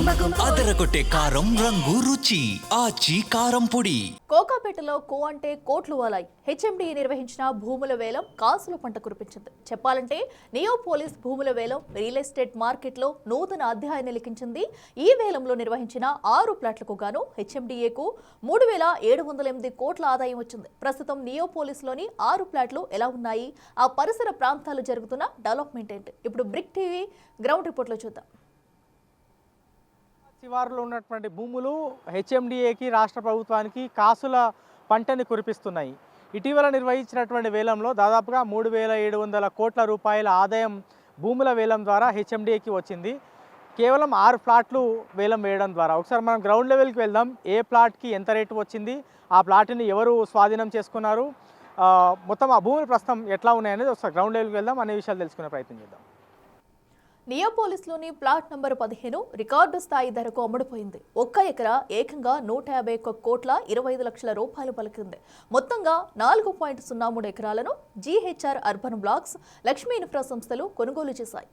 అదరగొట్టే కారం రంగు రుచి ఆచి కారం పొడి. కోకాపేటలో కో అంటే కోట్లు వాలాయి. హెచ్ఎండి నిర్వహించిన భూముల వేలం కాసుల పంట కురిపించింది. చెప్పాలంటే నియోపోలిస్ భూముల వేలం రియల్ ఎస్టేట్ మార్కెట్లో నూతన అధ్యాయాన్ని లిఖించింది. ఈ వేలంలో నిర్వహించిన 6 ప్లాట్లకు గాను హెచ్ఎండిఏకు 3,708 కోట్ల ఆదాయం వచ్చింది. ప్రస్తుతం నియోపోలిస్లోని 6 ప్లాట్లు ఎలా ఉన్నాయి, ఆ పరిసర ప్రాంతాలు జరుగుతున్న డెవలప్మెంట్ ఏంటి, ఇప్పుడు బ్రిక్ టీవీ గ్రౌండ్ రిపోర్ట్లో చూద్దాం. శివారులో ఉన్నటువంటి భూములు హెచ్ఎండిఏకి రాష్ట్ర ప్రభుత్వానికి కాసుల పంటని కురిపిస్తున్నాయి. ఇటీవల నిర్వహించినటువంటి వేలంలో దాదాపుగా 3,700 కోట్ల రూపాయల ఆదాయం భూముల వేలం ద్వారా హెచ్ఎండిఏకి వచ్చింది. కేవలం 6 ప్లాట్లు వేలం వేయడం ద్వారా. ఒకసారి మనం గ్రౌండ్ లెవెల్కి వెళ్దాం. ఏ ప్లాట్కి ఎంత రేటు వచ్చింది, ఆ ప్లాట్ని ఎవరు స్వాధీనం చేసుకున్నారు, మొత్తం ఆ భూములు ప్రస్తుతం ఎట్లా ఉన్నాయనేది ఒకసారి గ్రౌండ్ లెవెల్కి వెళ్దాం, అనే విషయాలు తెలుసుకునే ప్రయత్నం చేద్దాం. నియోపోలిస్లోని ప్లాట్ నంబర్ 15 రికార్డు స్థాయి ధరకు అమ్ముడుపోయింది. 1 ఎకరా ఏకంగా 151 కోట్ల 25 లక్షల రూపాయలు పలికింది. మొత్తంగా 4.03 ఎకరాలను జీహెచ్ఆర్ అర్బన్ బ్లాక్స్, లక్ష్మీ ఇన్ఫ్రా సంస్థలు కొనుగోలు చేశాయి.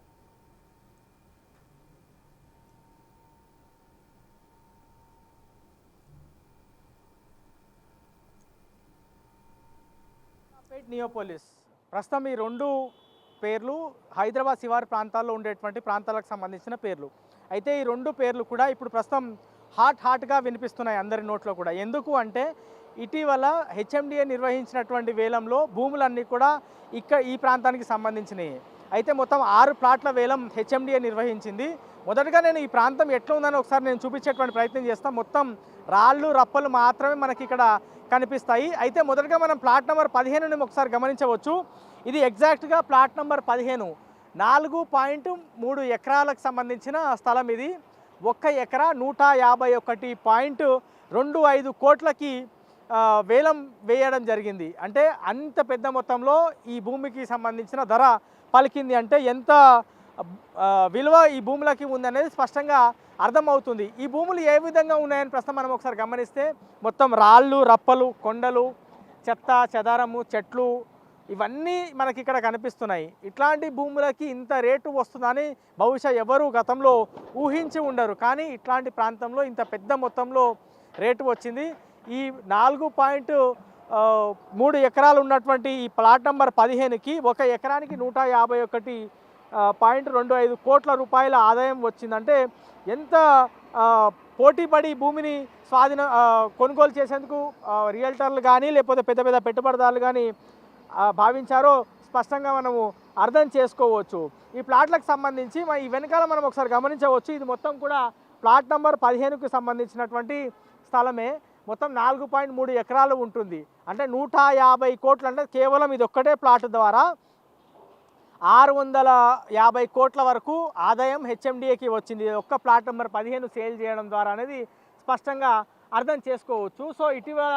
నియోపోలిస్ ప్రస్తుతం ఈ 2 పేర్లు హైదరాబాద్ శివారు ప్రాంతాల్లో ఉండేటువంటి ప్రాంతాలకు సంబంధించిన పేర్లు. అయితే ఈ 2 పేర్లు కూడా ఇప్పుడు ప్రస్తుతం హాట్గా వినిపిస్తున్నాయి అందరి నోట్లో కూడా. ఎందుకు అంటే ఇటీవల హెచ్ఎండిఏ నిర్వహించినటువంటి వేలంలో భూములన్నీ కూడా ఈ ప్రాంతానికి సంబంధించినవి. అయితే మొత్తం 6 ప్లాట్ల వేలం హెచ్ఎండిఏ నిర్వహించింది. మొదటగా నేను ఈ ప్రాంతం ఎట్లా ఉందని ఒకసారి నేను చూపించేటువంటి ప్రయత్నం చేస్తాను. మొత్తం రాళ్ళు రప్పలు మాత్రమే మనకి ఇక్కడ కనిపిస్తాయి. అయితే మొదటగా మనం ప్లాట్ నెంబర్ 15ని ఒకసారి గమనించవచ్చు. ఇది ఎగ్జాక్ట్గా ప్లాట్ నెంబర్ 15 4.3 ఎకరాలకు సంబంధించిన స్థలం. ఇది 1 ఎకరా 151.25 కోట్లకి వేలం వేయడం జరిగింది. అంటే అంత పెద్ద మొత్తంలో ఈ భూమికి సంబంధించిన ధర పలికింది. అంటే ఎంత విలువ ఈ భూములకి ఉందనేది స్పష్టంగా అర్థమవుతుంది. ఈ భూములు ఏ విధంగా ఉన్నాయని ప్రస్తుతం మనం ఒకసారి గమనిస్తే మొత్తం రాళ్ళు రప్పలు, కొండలు, చెత్త చెదారము, చెట్లు ఇవన్నీ మనకి ఇక్కడ కనిపిస్తున్నాయి. ఇట్లాంటి భూములకి ఇంత రేటు వస్తుందని బహుశా ఎవరు గతంలో ఊహించి ఉండరు. కానీ ఇట్లాంటి ప్రాంతంలో ఇంత పెద్ద మొత్తంలో రేటు వచ్చింది. ఈ 4.3 ఎకరాలు ఉన్నటువంటి ఈ ప్లాట్ నెంబర్ 15కి 1 ఎకరానికి 151.25 కోట్ల రూపాయల ఆదాయం వచ్చిందంటే ఎంత పోటీపడి భూమిని కొనుగోలు చేసేందుకు రియల్టర్లు కానీ లేకపోతే పెద్ద పెద్ద పెట్టుబడిదారులు కానీ భావించారో స్పష్టంగా మనము అర్థం చేసుకోవచ్చు. ఈ ప్లాట్లకు సంబంధించి ఈ వెనకాల మనం ఒకసారి గమనించవచ్చు. ఇది మొత్తం కూడా ప్లాట్ నెంబర్ 15కు సంబంధించినటువంటి స్థలమే. మొత్తం 4.3 ఎకరాలు ఉంటుంది. అంటే 150 కోట్లు. అంటే కేవలం ఇది ఒక్కటే ప్లాట్ ద్వారా 650 కోట్ల వరకు ఆదాయం హెచ్ఎండిఏకి వచ్చింది. ఒక్క ప్లాట్ నెంబర్ 15 సేల్ చేయడం ద్వారా అనేది స్పష్టంగా అర్థం చేసుకోవచ్చు. సో ఇటీవల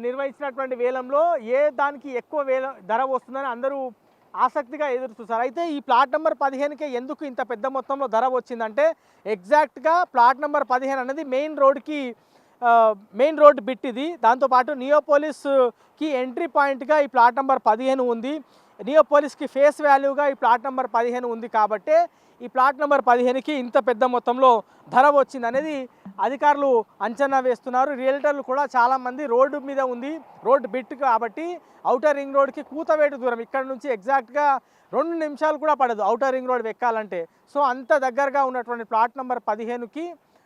నిర్వహించినటువంటి వేలంలో ఏ దానికి ఎక్కువ ధర వస్తుందని అందరూ ఆసక్తిగా ఎదురు చూస్తారు. అయితే ఈ ప్లాట్ నెంబర్ 15కే ఎందుకు ఇంత పెద్ద మొత్తంలో ధర వచ్చిందంటే ఎగ్జాక్ట్గా ప్లాట్ నెంబర్ 15 అనేది మెయిన్ రోడ్ బిట్ ఇది. దాంతోపాటు నియోపోలిస్కి ఎంట్రీ పాయింట్గా ఈ ప్లాట్ నెంబర్ 15 ఉంది. నియోపోలిస్కి ఫేస్ వాల్యూగా ఈ ప్లాట్ నెంబర్ 15 ఉంది. కాబట్టే ఈ ప్లాట్ నెంబర్ 15కి ఇంత పెద్ద మొత్తంలో ధర వచ్చింది అనేది అధికారులు అంచనా వేస్తున్నారు. రియల్టర్లు కూడా చాలామంది రోడ్డు మీద ఉంది, రోడ్ బిట్ కాబట్టి ఔటర్ రింగ్ రోడ్కి కూతవేటు దూరం, ఇక్కడ నుంచి ఎగ్జాక్ట్గా 2 నిమిషాలు కూడా పడదు ఔటర్ రింగ్ రోడ్ ఎక్కాలంటే. సో అంత దగ్గరగా ఉన్నటువంటి ప్లాట్ నెంబర్ 15కి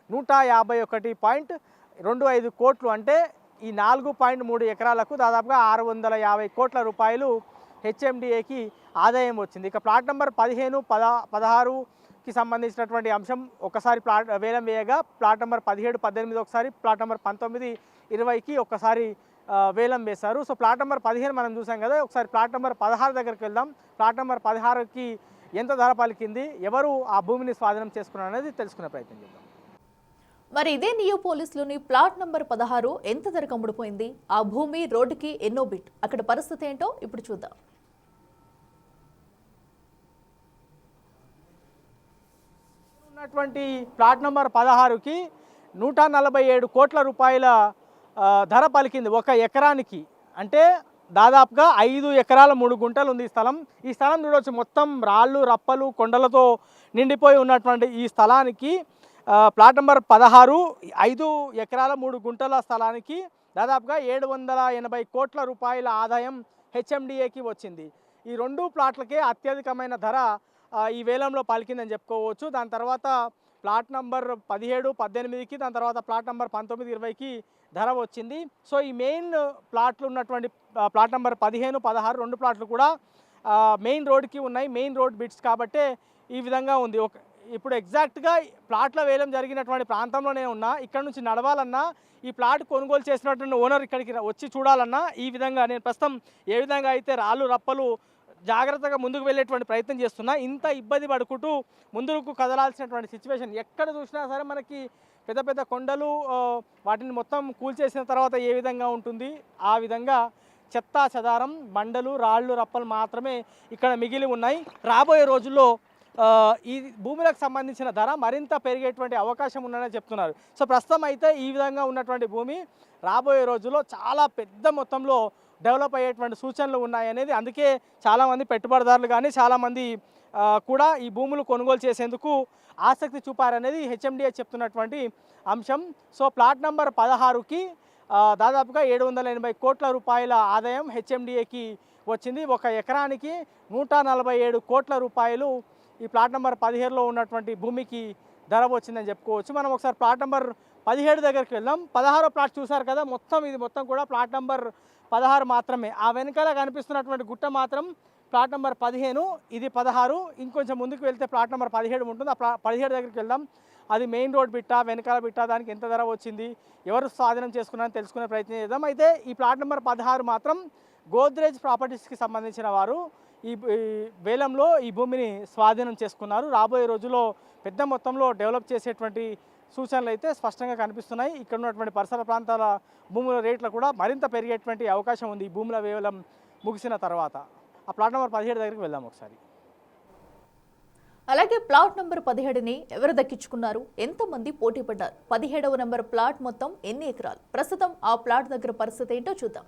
151.25 కోట్లు. అంటే ఈ 4.3 ఎకరాలకు దాదాపుగా 650 కోట్ల రూపాయలు హెచ్ఎండిఏకి ఆదాయం వచ్చింది. ఇక ప్లాట్ నెంబర్ 15, 16కి సంబంధించినటువంటి అంశం ఒకసారి వేలం వేయగా ప్లాట్ నెంబర్ 17, 18 ఒకసారి, ప్లాట్ నెంబర్ 19, 20కి ఒక్కసారి వేలం వేశారు. సో ప్లాట్ నెంబర్ 15 మనం చూసాం కదా. ఒకసారి ప్లాట్ నెంబర్ 16 దగ్గరికి వెళ్దాం. ప్లాట్ నెంబర్ 16కి ఎంత ధర పలికింది, ఎవరు ఆ భూమిని స్వాధీనం చేసుకున్నారు అనేది తెలుసుకునే ప్రయత్నం చేద్దాం. మరి ఇదే నియోపోలిస్లోని ప్లాట్ నంబర్ 16 ఎంత ధరకు అమ్ముడుపోయింది, ఆ భూమి రోడ్డుకి ఎన్నో బిట్, అక్కడ పరిస్థితి ఏంటో ఇప్పుడు చూద్దాం. ఉన్నటువంటి ప్లాట్ నెంబర్ 16కి 147 కోట్ల రూపాయల ధర పలికింది 1 ఎకరానికి. అంటే దాదాపుగా 5 ఎకరాల 3 గుంటలు ఉంది ఈ స్థలం. ఈ స్థలం చూడవచ్చు, మొత్తం రాళ్ళు రప్పలు కొండలతో నిండిపోయి ఉన్నటువంటి ఈ స్థలానికి ప్లాట్ నెంబర్ 16 5 ఎకరాల 3 గుంటల స్థలానికి దాదాపుగా 780 కోట్ల రూపాయల ఆదాయం హెచ్ఎండిఏకి వచ్చింది. ఈ రెండు ప్లాట్లకే అత్యధికమైన ధర ఈ వేలంలో పలికిందని చెప్పుకోవచ్చు. దాని తర్వాత ప్లాట్ నంబర్ 17, 18కి, దాని తర్వాత ప్లాట్ నెంబర్ 19, 20కి ధర వచ్చింది. సో ఈ మెయిన్ ప్లాట్లు ఉన్నటువంటి ప్లాట్ నెంబర్ 15, 16 రెండు ప్లాట్లు కూడా మెయిన్ రోడ్కి ఉన్నాయి. మెయిన్ రోడ్ బిట్స్ కాబట్టే ఈ విధంగా ఉంది. ఇప్పుడు ఎగ్జాక్ట్గా ప్లాట్ల వేలం జరిగినటువంటి ప్రాంతంలోనే ఉన్నా, ఇక్కడ నుంచి నడవాలన్నా, ఈ ప్లాట్ కొనుగోలు చేసినటువంటి ఓనర్ ఇక్కడికి వచ్చి చూడాలన్నా ఈ విధంగా నేను ప్రస్తుతం ఏ విధంగా అయితే రాళ్ళు రప్పలు జాగ్రత్తగా ముందుకు వెళ్ళేటువంటి ప్రయత్నం చేస్తున్నా, ఇంత ఇబ్బంది పడుకుంటూ ముందుకు కదలాల్సినటువంటి సిచ్యువేషన్. ఎక్కడ చూసినా సరే మనకి పెద్ద పెద్ద కొండలు, వాటిని మొత్తం కూల్చేసిన తర్వాత ఏ విధంగా ఉంటుంది ఆ విధంగా చెత్తా చెదారం, బండలు, రాళ్ళు రప్పలు మాత్రమే ఇక్కడ మిగిలి ఉన్నాయి. రాబోయే రోజుల్లో ఈ భూములకు సంబంధించిన ధర మరింత పెరిగేటువంటి అవకాశం ఉందని చెప్తున్నారు. సో ప్రస్తుతం అయితే ఈ విధంగా ఉన్నటువంటి భూమి రాబోయే రోజుల్లో చాలా పెద్ద మొత్తంలో డెవలప్ అయ్యేటువంటి సూచనలు ఉన్నాయనేది, అందుకే చాలామంది పెట్టుబడిదారులు కానీ చాలామంది కూడా ఈ భూములు కొనుగోలు చేసేందుకు ఆసక్తి చూపారనేది హెచ్ఎండిఏ చెప్తున్నటువంటి అంశం. సో ప్లాట్ నెంబర్ 16కి దాదాపుగా 780 కోట్ల రూపాయల ఆదాయం హెచ్ఎండిఏకి వచ్చింది. ఒక ఎకరానికి 147 కోట్ల రూపాయలు ఈ ప్లాట్ నెంబర్ 17లో ఉన్నటువంటి భూమికి ధర వచ్చిందని చెప్పుకోవచ్చు. మనం ఒకసారి ప్లాట్ నెంబర్ 17 దగ్గరికి వెళ్దాం. 16వ ప్లాట్ చూసారు కదా, ఇది మొత్తం కూడా ప్లాట్ నెంబర్ 16 మాత్రమే. ఆ వెనకాల కనిపిస్తున్నటువంటి గుట్ట మాత్రం ప్లాట్ నెంబర్ 15, ఇది 16. ఇంకొంచెం ముందుకు వెళ్తే ప్లాట్ నెంబర్ 17 ఉంటుంది. ఆ 17 దగ్గరికి వెళ్దాం. అది మెయిన్ రోడ్ బిట్ట, వెనకాల బిట్ట, దానికి ఎంత ధర వచ్చింది, ఎవరు స్వాధీనం చేసుకున్నారని తెలుసుకునే ప్రయత్నం చేద్దాం. అయితే ఈ ప్లాట్ నెంబర్ 16 మాత్రం గోద్రేజ్ ప్రాపర్టీస్కి సంబంధించిన వారు ఈ వేలంలో ఈ భూమిని స్వాధీనం చేసుకున్నారు. రాబోయే రోజుల్లో పెద్ద మొత్తంలో డెవలప్ చేసేటువంటి సూచనలు అయితే స్పష్టంగా కనిపిస్తున్నాయి. ఇక్కడ ఉన్నటువంటి పరిసర ప్రాంతాల భూముల రేట్లు కూడా మరింత పెరిగేటువంటి అవకాశం ఉంది ఈ భూముల వేలం ముగిసిన తర్వాత. ఆ ప్లాట్ నెంబర్ 17 దగ్గరికి వెళ్దాం ఒకసారి. అలాగే ప్లాట్ నెంబర్ 17ని ఎవరు దక్కించుకున్నారు, ఎంతమంది పోటీ పడ్డారు, 17వ నెంబర్ ప్లాట్ మొత్తం ఎన్ని ఎకరాలు, ప్రస్తుతం ఆ ప్లాట్ దగ్గర పరిస్థితి ఏంటో చూద్దాం.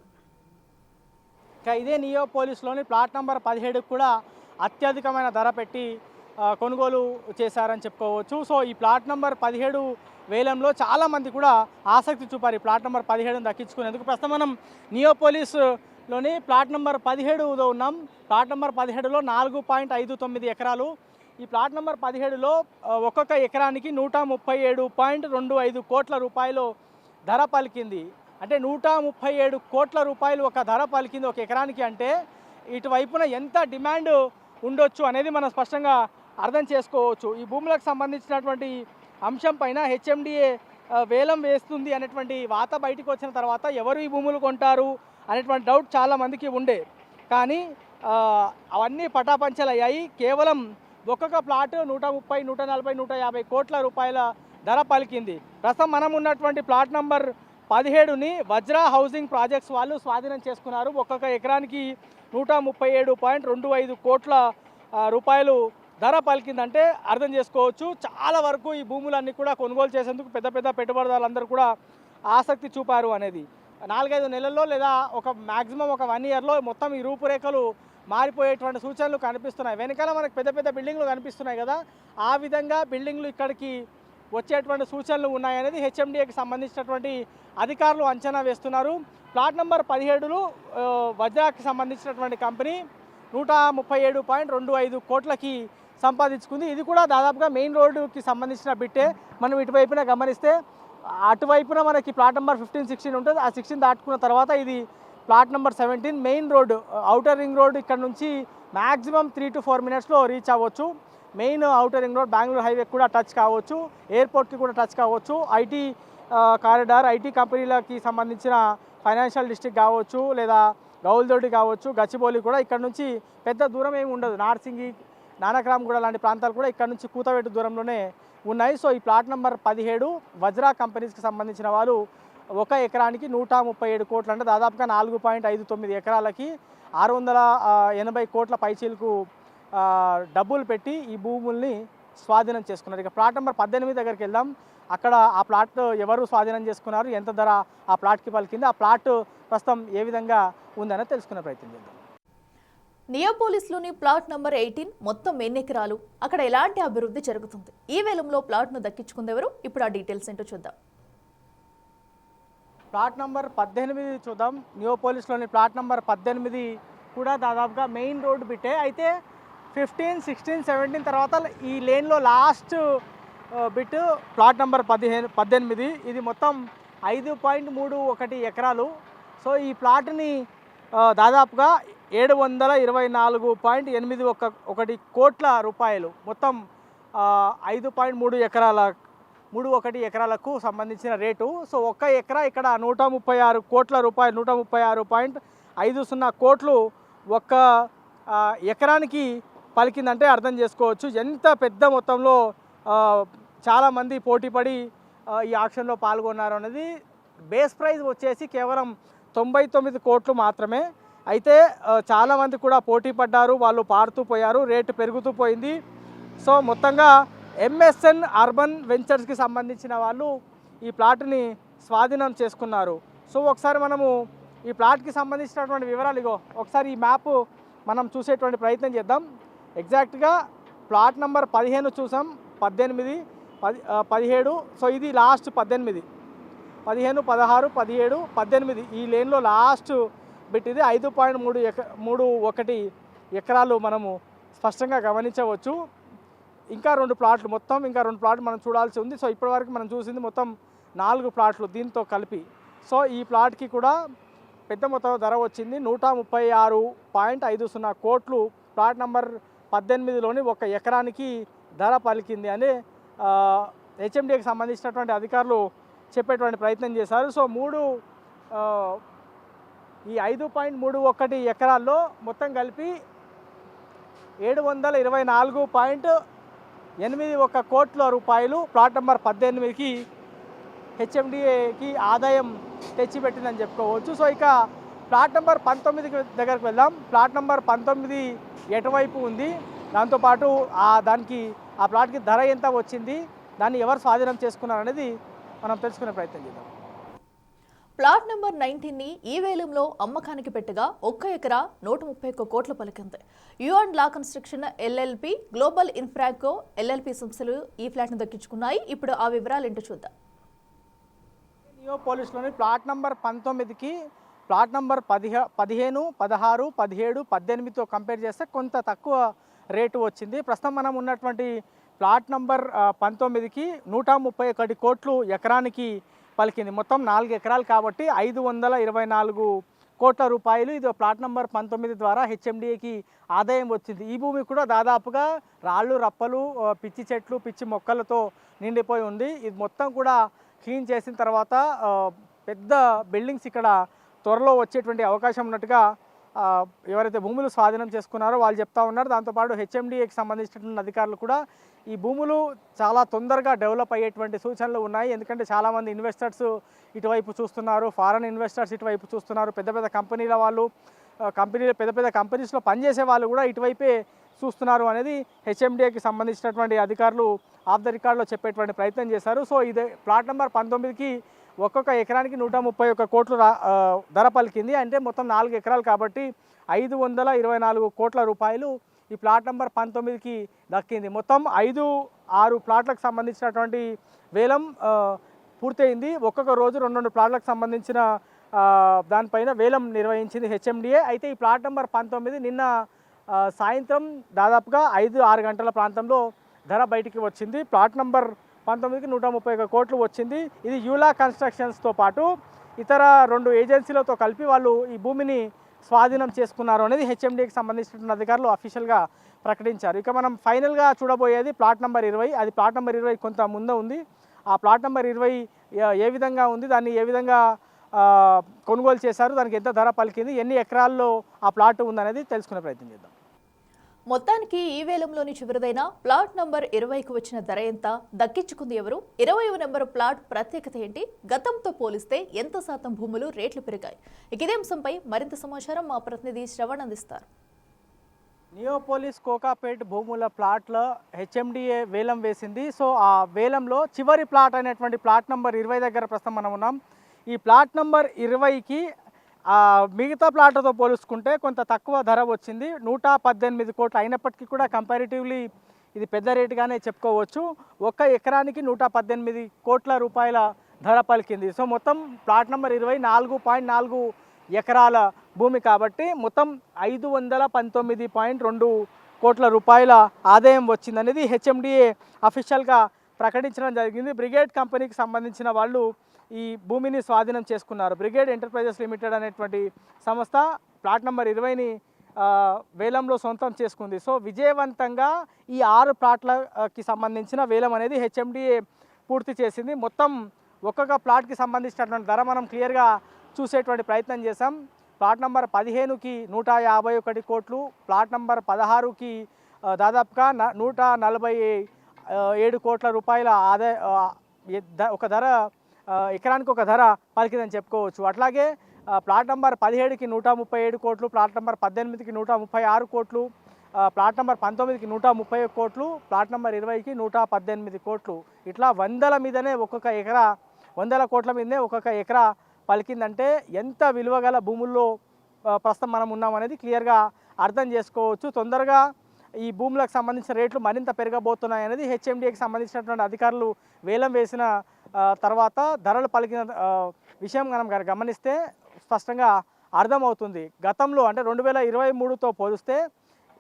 ఇదే నియోపోలిస్లోని ప్లాట్ నెంబర్ 17 కూడా అత్యధికమైన ధర పెట్టి కొనుగోలు చేశారని చెప్పుకోవచ్చు. సో ఈ ప్లాట్ నెంబర్ 17 వేలంలో చాలామంది కూడా ఆసక్తి చూపారు ఈ ప్లాట్ నెంబర్ 17ని దక్కించుకునేందుకు. ప్రస్తుతం మనం నియోపోలిస్లోని ప్లాట్ నెంబర్ 17లో ఉన్నాం. ప్లాట్ నెంబర్ 17లో 4.59 ఎకరాలు. ఈ ప్లాట్ నెంబర్ 17లో ఒక్కొక్క ఎకరానికి 137.25 కోట్ల రూపాయలు ధర పలికింది. అంటే 137 కోట్ల రూపాయలు ఒక ధర పలికింది ఒక ఎకరానికి. అంటే ఇటువైపున ఎంత డిమాండ్ ఉండొచ్చు అనేది మనం స్పష్టంగా అర్థం చేసుకోవచ్చు. ఈ భూములకు సంబంధించినటువంటి అంశం పైన హెచ్ఎండిఏ వేలం వేస్తుంది అనేటువంటి వాత బయటకు వచ్చిన తర్వాత ఎవరు ఈ భూములు కొంటారు అనేటువంటి డౌట్ చాలామందికి ఉండే, కానీ అవన్నీ పటాపంచలయ్యాయి. కేవలం ఒక్కొక్క ప్లాట్ 130, 140, 150 కోట్ల రూపాయల ధర పలికింది. ప్రస్తుతం మనం ఉన్నటువంటి plot number 17ని Vajra housing projects వాళ్ళు స్వాధీనం చేసుకున్నారు. ఒక్కొక్క ఎకరానికి 137.25 కోట్ల రూపాయలు ధర పలికిందంటే అర్థం చేసుకోవచ్చు. చాలా వరకు ఈ భూములన్నీ కూడా కొనుగోలు చేసేందుకు పెద్ద పెద్ద పెట్టుబడిదారులందరూ కూడా ఆసక్తి చూపారు అనేది. 4-5 నెలల్లో లేదా ఒక మ్యాక్సిమం ఒక 1 ఇయర్లో మొత్తం ఈ రూపురేఖలు మారిపోయేటువంటి సూచనలు కనిపిస్తున్నాయి. వెనకాల మనకు పెద్ద పెద్ద బిల్డింగ్లు కనిపిస్తున్నాయి కదా, ఆ విధంగా బిల్డింగ్లు ఇక్కడికి వచ్చేటువంటి సూచనలు ఉన్నాయనేది హెచ్ఎండిఏకి సంబంధించినటువంటి అధికారులు అంచనా వేస్తున్నారు. ప్లాట్ నెంబర్ 17లో వజ్రాకి సంబంధించినటువంటి కంపెనీ 137.25 కోట్లకి సంపాదించుకుంది. ఇది కూడా దాదాపుగా మెయిన్ రోడ్డుకి సంబంధించిన బిట్టే. మనం ఇటువైపున గమనిస్తే అటువైపున మనకి ప్లాట్ నెంబర్ 15, 16 ఉంటుంది. ఆ 16 దాటుకున్న తర్వాత ఇది plot number 17 main road, outer ring road. ఇక్కడ నుంచి మ్యాక్సిమం 3 to 4 మినిట్స్లో రీచ్ అవ్వచ్చు. Main outer ring road, Bengaluru highway కూడా టచ్ కావచ్చు, ఎయిర్పోర్ట్కి కూడా టచ్ కావచ్చు. ఐటీ కారిడార్, ఐటీ కంపెనీలకి సంబంధించిన ఫైనాన్షియల్ డిస్ట్రిక్ట్ కావచ్చు, లేదా గౌల్దొడ్డి కావచ్చు, గచ్చిబౌలి కూడా ఇక్కడ నుంచి పెద్ద దూరం ఏమి ఉండదు. నార్సింగి, నానక్రామ్ కూడా లాంటి ప్రాంతాలు కూడా ఇక్కడ నుంచి కూతవేటు దూరంలోనే ఉన్నాయి. సో ఈ ప్లాట్ నెంబర్ 17 వజ్రా కంపెనీస్కి సంబంధించిన వాళ్ళు ఒక ఎకరానికి 137 కోట్లు అంటే దాదాపుగా 4.59 ఎకరాలకి 680 కోట్ల పైచీలకు డబ్బులు పెట్టి ఈ భూముల్ని స్వాధీనం చేసుకున్నారు. ఇక ప్లాట్ నెంబర్ 18 దగ్గరికి వెళ్దాం. అక్కడ ఆ ప్లాట్ ఎవరు స్వాధీనం చేసుకున్నారు, ఎంత ధర ఆ ప్లాట్కి పలికింది, ఆ ప్లాట్ ప్రస్తుతం ఏ విధంగా ఉందని తెలుసుకునే ప్రయత్నం చేద్దాం. నియోపోలిస్లోని ప్లాట్ నంబర్ 18 మొత్తం ఎన్ని ఎకరాలు, అక్కడ ఎలాంటి అభివృద్ధి జరుగుతుంది, ఈ వేలంలో ప్లాట్ను దక్కించుకుందెవరు, ఇప్పుడు ఆ డీటెయిల్స్ ఏంటో చూద్దాం. ప్లాట్ నంబర్ 18 చూద్దాం. నియోపోలిస్లోని ప్లాట్ నంబర్ 18 కూడా దాదాపుగా మెయిన్ రోడ్ బిట్టే. అయితే 15, 16, 17 తర్వాత ఈ లేన్లో లాస్ట్ బిట్ ప్లాట్ నంబర్ 18. ఇది మొత్తం 5.31 ఎకరాలు. సో ఈ ప్లాట్ని దాదాపుగా 724.81 కోట్ల రూపాయలు, మొత్తం 5.31 ఎకరాలకు సంబంధించిన రేటు. సో ఒక్క ఎకరా ఇక్కడ 136 కోట్ల రూపాయలు, 136.50 కోట్లు ఒక్క ఎకరానికి పలికిందంటే అర్థం చేసుకోవచ్చు ఎంత పెద్ద మొత్తంలో చాలామంది పోటీపడి ఈ ఆక్షన్లో పాల్గొన్నారు అనేది. బేస్ ప్రైస్ వచ్చేసి కేవలం 99 కోట్లు మాత్రమే. అయితే చాలామంది కూడా పోటీ పడ్డారు, వాళ్ళు పాడుతూ పోయారు, రేటు పెరుగుతూ పోయింది. సో మొత్తంగా ఎంఎస్ఎన్ అర్బన్ వెంచర్స్కి సంబంధించిన వాళ్ళు ఈ ప్లాట్ని స్వాధీనం చేసుకున్నారు. సో ఒకసారి మనము ఈ ప్లాట్కి సంబంధించినటువంటి వివరాలు ఇగో ఒకసారి ఈ మ్యాప్ మనం చూసేటువంటి ప్రయత్నం చేద్దాం. ఎగ్జాక్ట్గా ప్లాట్ నెంబర్ 15 చూసాం, 18, 17. సో ఇది లాస్ట్ 18, 16, 16, 17, 18 ఈ లేన్లో లాస్ట్ బిట్ ఇది. 5.31 ఎకరాలు మనము స్పష్టంగా గమనించవచ్చు. ఇంకా 2 ప్లాట్లు, మొత్తం ఇంకా 2 ప్లాట్లు మనం చూడాల్సి ఉంది. సో ఇప్పటివరకు మనం చూసింది మొత్తం 4 ప్లాట్లు దీంతో కలిపి. సో ఈ ప్లాట్కి కూడా పెద్ద మొత్తంలో ధర వచ్చింది, 136.50 కోట్లు ప్లాట్ నెంబర్ 18లోని ఒక ఎకరానికి ధర పలికింది అని హెచ్ఎండిఏకి సంబంధించినటువంటి అధికారులు చెప్పేటువంటి ప్రయత్నం చేశారు. సో ఈ 5.31 ఎకరాల్లో మొత్తం కలిపి 724.81 కోట్ల రూపాయలు ప్లాట్ నెంబర్ 18కి హెచ్ఎండిఏకి ఆదాయం తెచ్చిపెట్టిందని చెప్పుకోవచ్చు. సో ఇక ప్లాట్ నెంబర్ 19 దగ్గరకు వెళ్దాం. ప్లాట్ నెంబర్ 19 ఎటువైపు ఉంది, దాంతోపాటు దానికి ఆ ప్లాట్కి ధర ఎంత వచ్చింది, దాన్ని ఎవరు స్వాధీనం చేసుకున్నారు అనేది మనం తెలుసుకునే ప్రయత్నం చేద్దాం. ప్లాట్ నెంబర్ 19ని ఈ వేలంలో అమ్మకానికి పెట్టగా ఒక్క ఎకరా 131 కోట్లు పలికింది. యుఎన్ లా construction LLP, Global Infraco LLP సంస్థలు ఈ ఫ్లాట్ను దక్కించుకున్నాయి. ఇప్పుడు ఆ వివరాలు ఏంటో చూద్దాం. నియోపోలిస్లోని ప్లాట్ నెంబర్ 19కి ప్లాట్ నెంబర్ 15, 16, 17, 18తో కంపేర్ చేస్తే కొంత తక్కువ రేటు వచ్చింది. ప్రస్తుతం మనం ఉన్నటువంటి ప్లాట్ నెంబర్ 19కి 131 కోట్లు ఎకరానికి పలికింది. మొత్తం 4 ఎకరాలు కాబట్టి 524 కోట్ల రూపాయలు ఇది ప్లాట్ నెంబర్ 19 ద్వారా హెచ్ఎండిఏకి ఆదాయం వచ్చింది. ఈ భూమి కూడా దాదాపుగా రాళ్ళు రప్పలు, పిచ్చి చెట్లు, పిచ్చి మొక్కలతో నిండిపోయి ఉంది. ఇది మొత్తం కూడా క్లీన్ చేసిన తర్వాత పెద్ద బిల్డింగ్స్ ఇక్కడ త్వరలో వచ్చేటువంటి అవకాశం ఉన్నట్టుగా ఎవరైతే భూములు స్వాధీనం చేసుకున్నారో వాళ్ళు చెప్తా ఉన్నారు. దాంతోపాటు హెచ్ఎండిఏకి సంబంధించినటువంటి అధికారులు కూడా ఈ భూములు చాలా తొందరగా డెవలప్ అయ్యేటువంటి సూచనలు ఉన్నాయి. ఎందుకంటే చాలామంది ఇన్వెస్టర్స్ ఇటువైపు చూస్తున్నారు, ఫారెన్ ఇన్వెస్టర్స్ ఇటువైపు చూస్తున్నారు, పెద్ద పెద్ద కంపెనీల వాళ్ళు, పెద్ద పెద్ద కంపెనీస్లో పనిచేసే వాళ్ళు కూడా ఇటువైపే చూస్తున్నారు అనేది హెచ్ఎండిఏకి సంబంధించినటువంటి అధికారులు ఆఫ్ ద రికార్డులో చెప్పేటువంటి ప్రయత్నం చేశారు. సో ఇది ప్లాట్ నెంబర్ 19కి ఒక్కొక్క ఎకరానికి 131 కోట్లు ధర పలికింది. అంటే మొత్తం 4 ఎకరాలు కాబట్టి 524 కోట్ల రూపాయలు ఈ ప్లాట్ నెంబర్ 19కి దక్కింది. మొత్తం 5-6 ప్లాట్లకు సంబంధించినటువంటి వేలం పూర్తయింది. ఒక్కొక్క రోజు 2 ప్లాట్లకు సంబంధించిన దానిపైన వేలం నిర్వహించింది హెచ్ఎండిఏ. అయితే ఈ ప్లాట్ నెంబర్ 19 నిన్న సాయంత్రం దాదాపుగా 5-6 గంటల ప్రాంతంలో ధర బయటికి వచ్చింది. ప్లాట్ నెంబర్ 19కి 131 కోట్లు వచ్చింది. ఇది యూలా కన్స్ట్రక్షన్స్తో పాటు ఇతర 2 ఏజెన్సీలతో కలిపి వాళ్ళు ఈ భూమిని స్వాధీనం చేసుకున్నారు అనేది హెచ్ఎండిఏకి సంబంధించిన అధికారులు అఫీషియల్గా ప్రకటించారు. ఇక మనం ఫైనల్గా చూడబోయేది ప్లాట్ నెంబర్ 20. అది ప్లాట్ నెంబర్ 20 కొంత ముందు ఉంది. ఆ ప్లాట్ నెంబర్ 20 ఏ విధంగా ఉంది, దాన్ని ఏ విధంగా కొనుగోలు చేశారు, దానికి ఎంత ధర పలికింది, ఎన్ని ఎకరాల్లో ఆ ప్లాట్ ఉందనేది తెలుసుకునే ప్రయత్నం చేద్దాం. మొత్తానికి ఈ వేలంలోని చివరిదైన ప్లాట్ నంబర్ 20కి వచ్చిన ధర ఎంత, దక్కించుకుంది ఎవరు, 20వ నెంబర్ ప్లాట్ ప్రత్యేకత ఏంటి, గతంతో పోలిస్తే ఎంత శాతం భూములు రేట్లు పెరిగాయి, ఇదే అంశంపై మరింత సమాచారం మా ప్రతినిధి శ్రవణ్ అందిస్తారు. నియోపోలిస్ కోకాపేట్ భూముల ప్లాట్ల హెచ్ఎండిఏ వేలం వేసింది. సో ఆ వేలంలో చివరి ప్లాట్ అయినటువంటి ప్లాట్ నంబర్ 20 దగ్గర ప్రస్తుతం మనం ఉన్నాం. ఈ ప్లాట్ నంబర్ 20కి మిగతా ప్లాట్లతో పోల్చుకుంటే కొంత తక్కువ ధర వచ్చింది. 118 కోట్లు అయినప్పటికీ కూడా కంపారిటివ్లీ ఇది పెద్ద రేటుగానే చెప్పుకోవచ్చు. ఒక్క ఎకరానికి 118 కోట్ల రూపాయల ధర పలికింది. సో మొత్తం ప్లాట్ నెంబర్ 20 4.4 ఎకరాల భూమి కాబట్టి మొత్తం 519.2 కోట్ల రూపాయల ఆదాయం వచ్చిందనేది హెచ్ఎండిఏ అఫీషియల్గా ప్రకటించడం జరిగింది. బ్రిగేడ్ కంపెనీకి సంబంధించిన వాళ్ళు ఈ భూమిని స్వాధీనం చేసుకున్నారు. బ్రిగేడ్ ఎంటర్ప్రైజెస్ లిమిటెడ్ అనేటువంటి సంస్థ ప్లాట్ నెంబర్ 20ని వేలంలో సొంతం చేసుకుంది. సో విజయవంతంగా ఈ 6 ప్లాట్లకి సంబంధించిన వేలం అనేది హెచ్ఎండిఏ పూర్తి చేసింది. మొత్తం ఒక్కొక్క ప్లాట్కి సంబంధించినటువంటి ధర మనం క్లియర్గా చూసేటువంటి ప్రయత్నం చేశాం. ప్లాట్ నెంబర్ 15కి 151 కోట్లు, ప్లాట్ నెంబర్ 16కి దాదాపుగా 147 కోట్ల రూపాయల ఆదాయ ఒక ధర ఎకరానికి ఒక ధర పలికిందని చెప్పుకోవచ్చు. అట్లాగే ప్లాట్ నెంబర్ 17కి 137 కోట్లు, ప్లాట్ నెంబర్ 18కి 136 కోట్లు, ప్లాట్ నెంబర్ 19కి 130 కోట్లు, ప్లాట్ నెంబర్ 20కి 118 కోట్లు. ఇట్లా వందల మీదనే ఒక్కొక్క ఎకరా, వందల కోట్ల మీదనే ఒక్కొక్క ఎకరా పలికిందంటే ఎంత విలువ గల భూముల్లో ప్రస్తుతం మనం ఉన్నామనేది క్లియర్గా అర్థం చేసుకోవచ్చు. తొందరగా ఈ భూములకు సంబంధించిన రేట్లు మరింత పెరగబోతున్నాయి అనేది హెచ్ఎండిఏకి సంబంధించినటువంటి అధికారులు వేలం వేసిన తర్వాత ధరలు పలికిన విషయం మనం గమనిస్తే స్పష్టంగా అర్థమవుతుంది. గతంలో అంటే 2023తో పోలిస్తే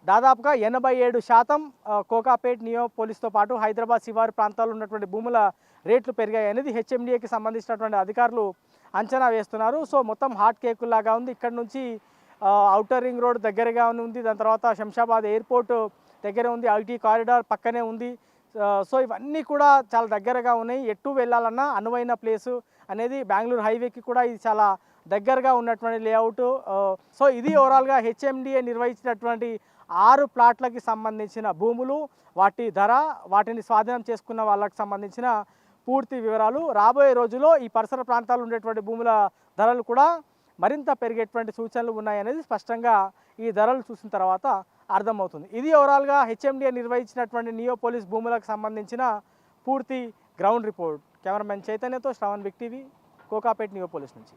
దాదాపుగా 87% కోకాపేట్ నియోపోలిస్తో పాటు హైదరాబాద్ శివారు ప్రాంతాల్లో ఉన్నటువంటి భూముల రేట్లు పెరిగాయి అనేది హెచ్ఎండిఏకి సంబంధించినటువంటి అధికారులు అంచనా వేస్తున్నారు. సో మొత్తం హాట్ కేకుల్లాగా ఉంది. ఇక్కడ నుంచి ఔటర్ రింగ్ రోడ్ దగ్గరగా ఉంది, దాని తర్వాత శంషాబాద్ ఎయిర్పోర్ట్ దగ్గర ఉంది, ఐటీ కారిడార్ పక్కనే ఉంది. సో ఇవన్నీ కూడా చాలా దగ్గరగా ఉన్నాయి. ఎటు వెళ్ళాలన్నా అనువైన ప్లేసు అనేది బెంగళూరు హైవేకి కూడా ఇది చాలా దగ్గరగా ఉన్నటువంటి లేఅవుట్. సో ఇది ఓవరాల్గా హెచ్ఎండిఏ నిర్వహించినటువంటి 6 ప్లాట్లకి సంబంధించిన భూములు, వాటి ధర, వాటిని స్వాధీనం చేసుకున్న వాళ్ళకి సంబంధించిన పూర్తి వివరాలు. రాబోయే రోజుల్లో ఈ పరిసర ప్రాంతాల్లో ఉండేటువంటి భూముల ధరలు కూడా మరింత పెరిగేటువంటి సూచనలు ఉన్నాయనేది స్పష్టంగా ఈ ధరలు చూసిన తర్వాత అర్థమవుతుంది. ఇది ఓవరాల్గా హెచ్ఎండిఏ నిర్వహించినటువంటి నియోపోలిస్ భూములకు సంబంధించిన పూర్తి గ్రౌండ్ రిపోర్ట్. కెమెరామెన్ చైతన్యతో శ్రవణ్, బిగ్ టీవీ, కోకాపేట్ నియోపోలిస్ నుంచి.